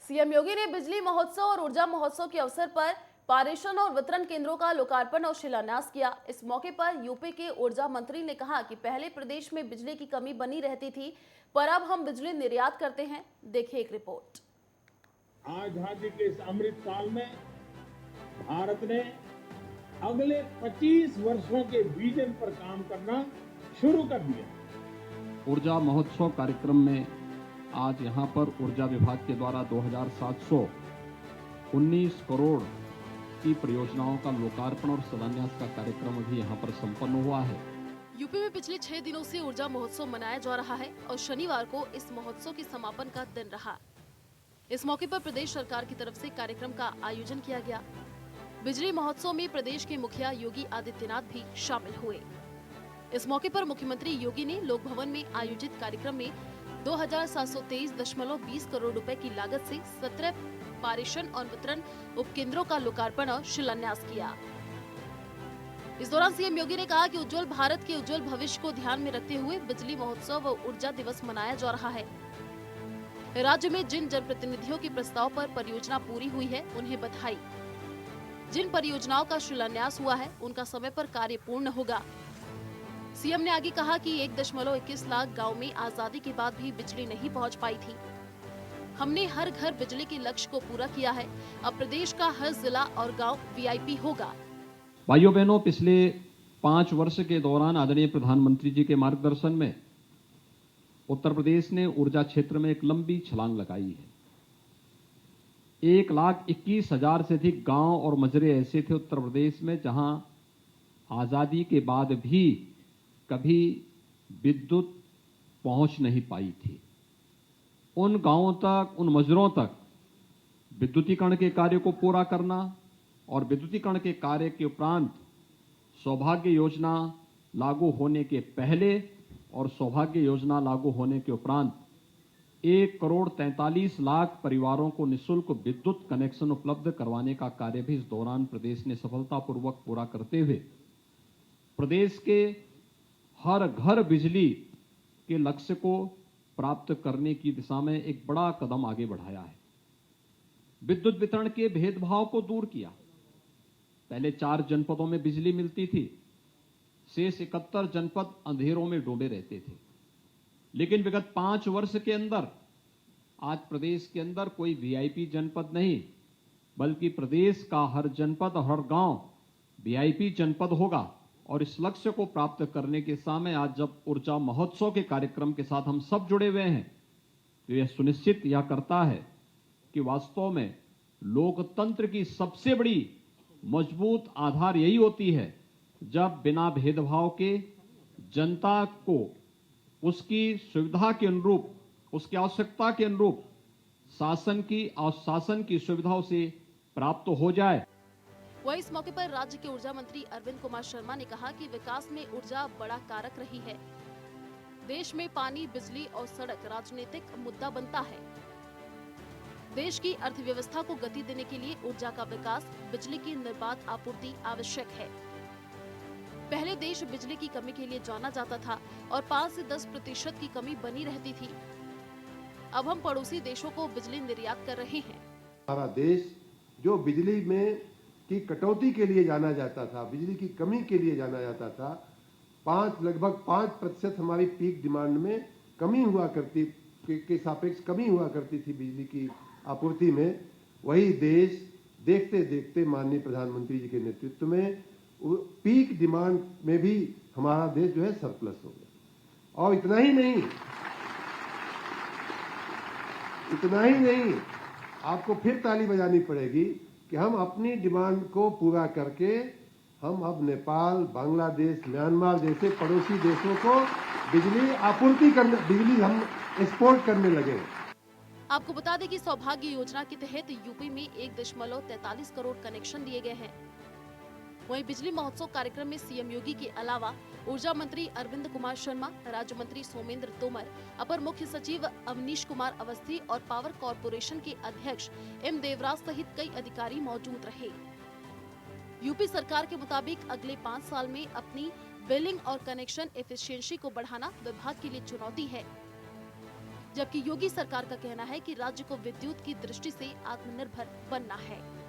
CM योगी ने बिजली महोत्सव और ऊर्जा महोत्सव के अवसर पर पारेषण और वितरण केंद्रों का लोकार्पण और शिलान्यास किया। इस मौके पर यूपी के ऊर्जा मंत्री ने कहा कि पहले प्रदेश में बिजली की कमी बनी रहती थी, पर अब हम बिजली निर्यात करते हैं। देखिए एक रिपोर्ट। आजादी के इस अमृत काल में भारत ने अगले 25 वर्षों के विजन पर काम करना शुरू कर दिया। ऊर्जा महोत्सव कार्यक्रम में आज यहां पर ऊर्जा विभाग के द्वारा 2719 करोड़ की परियोजनाओं का लोकार्पण और शिलान्यास का कार्यक्रम भी यहां पर संपन्न हुआ है। यूपी में पिछले 6 दिनों से ऊर्जा महोत्सव मनाया जा रहा है और शनिवार को इस महोत्सव के समापन का दिन रहा। इस मौके पर प्रदेश सरकार की तरफ से कार्यक्रम का आयोजन किया गया। बिजली महोत्सव में प्रदेश के मुखिया योगी आदित्यनाथ भी शामिल हुए। इस मौके पर मुख्यमंत्री योगी ने लोक भवन में आयोजित कार्यक्रम में 2723.20 करोड़ रुपए की लागत से 17 पारेषण और वितरण उपकेंद्रों का लोकार्पण और शिलान्यास किया। इस दौरान सीएम योगी ने कहा कि उज्जवल भारत के उज्जवल भविष्य को ध्यान में रखते हुए बिजली महोत्सव व ऊर्जा दिवस मनाया जा रहा है। राज्य में जिन जनप्रतिनिधियों के प्रस्ताव पर परियोजना पूरी हुई है, उन्हें बधाई। जिन परियोजनाओं का शिलान्यास हुआ है, उनका समय पर कार्य पूर्ण होगा। सीएम ने आगे कहा कि 1.21 लाख गांव में आजादी के बाद भी बिजली नहीं पहुंच पाई थी। हमने हर घर बिजली के लक्ष्य को पूरा किया है। अब प्रदेश का हर जिला और गांव वीआईपी होगा। भाइयों बहनों, पिछले 5 वर्ष के दौरान आदरणीय प्रधानमंत्री जी के मार्गदर्शन में उत्तर प्रदेश ने ऊर्जा क्षेत्र में एक लंबी छलांग लगाई है। 1,21,000 से अधिक गांव और मजरे ऐसे थे उत्तर प्रदेश में जहां आजादी के बाद भी कभी विद्युत पहुंच नहीं पाई थी। उन गांवों तक, उन मजरों तक विद्युतीकरण के कार्य को पूरा करना और विद्युतीकरण के कार्य के उपरांत सौभाग्य योजना लागू होने के पहले और सौभाग्य योजना लागू होने के उपरांत 1,43,00,000 परिवारों को निःशुल्क विद्युत कनेक्शन उपलब्ध करवाने का कार्य भी इस दौरान प्रदेश ने सफलतापूर्वक पूरा करते हुए प्रदेश के हर घर बिजली के लक्ष्य को प्राप्त करने की दिशा में एक बड़ा कदम आगे बढ़ाया है। विद्युत वितरण के भेदभाव को दूर किया। पहले 4 जनपदों में बिजली मिलती थी, शेष 71 जनपद अंधेरों में डूबे रहते थे। लेकिन विगत 5 वर्ष के अंदर आज प्रदेश के अंदर कोई वीआईपी जनपद नहीं, बल्कि प्रदेश का हर जनपद और हर गांव वीआईपी जनपद होगा। और इस लक्ष्य को प्राप्त करने के सामने आज जब ऊर्जा महोत्सव के कार्यक्रम के साथ हम सब जुड़े हुए हैं, तो यह सुनिश्चित यह करता है कि वास्तव में लोकतंत्र की सबसे बड़ी मजबूत आधार यही होती है जब बिना भेदभाव के जनता को उसकी सुविधा के अनुरूप, उसकी आवश्यकता के अनुरूप शासन की सुविधाओं से प्राप्त हो जाए। वहीं इस मौके पर राज्य के ऊर्जा मंत्री अरविंद कुमार शर्मा ने कहा कि विकास में ऊर्जा बड़ा कारक रही है। देश में पानी, बिजली और सड़क राजनीतिक मुद्दा बनता है। देश की अर्थव्यवस्था को गति देने के लिए ऊर्जा का विकास, बिजली की निर्बाध आपूर्ति आवश्यक है। पहले देश बिजली की कमी के लिए जाना जाता था और 5 से 10% की कमी बनी रहती थी। अब हम पड़ोसी देशों को बिजली निर्यात कर रहे हैं। हमारा देश जो बिजली में की कटौती के लिए जाना जाता था, बिजली की कमी के लिए जाना जाता था, लगभग 5% हमारी पीक डिमांड में कमी हुआ करती के सापेक्ष कमी हुआ करती थी बिजली की आपूर्ति में। वही देश देखते देखते माननीय प्रधानमंत्री जी के नेतृत्व में पीक डिमांड में भी हमारा देश जो है सरप्लस हो गया। और इतना ही नहीं, आपको फिर ताली बजानी पड़ेगी कि हम अपनी डिमांड को पूरा करके हम अब नेपाल, बांग्लादेश, म्यांमार जैसे पड़ोसी देशों को बिजली हम एक्सपोर्ट करने लगे। आपको बता दें कि सौभाग्य योजना के तहत यूपी में 1.43 करोड़ कनेक्शन दिए गए हैं। वहीं बिजली महोत्सव कार्यक्रम में सीएम योगी के अलावा ऊर्जा मंत्री अरविंद कुमार शर्मा, राज्य मंत्री सोमेंद्र तोमर, अपर मुख्य सचिव अवनीश कुमार अवस्थी और पावर कॉर्पोरेशन के अध्यक्ष एम देवराज सहित कई अधिकारी मौजूद रहे। यूपी सरकार के मुताबिक अगले 5 साल में अपनी बिलिंग और कनेक्शन एफिशिएंसी को बढ़ाना विभाग के लिए चुनौती है। जबकि योगी सरकार का कहना है कि राज्य को विद्युत की दृष्टि से आत्मनिर्भर बनना है।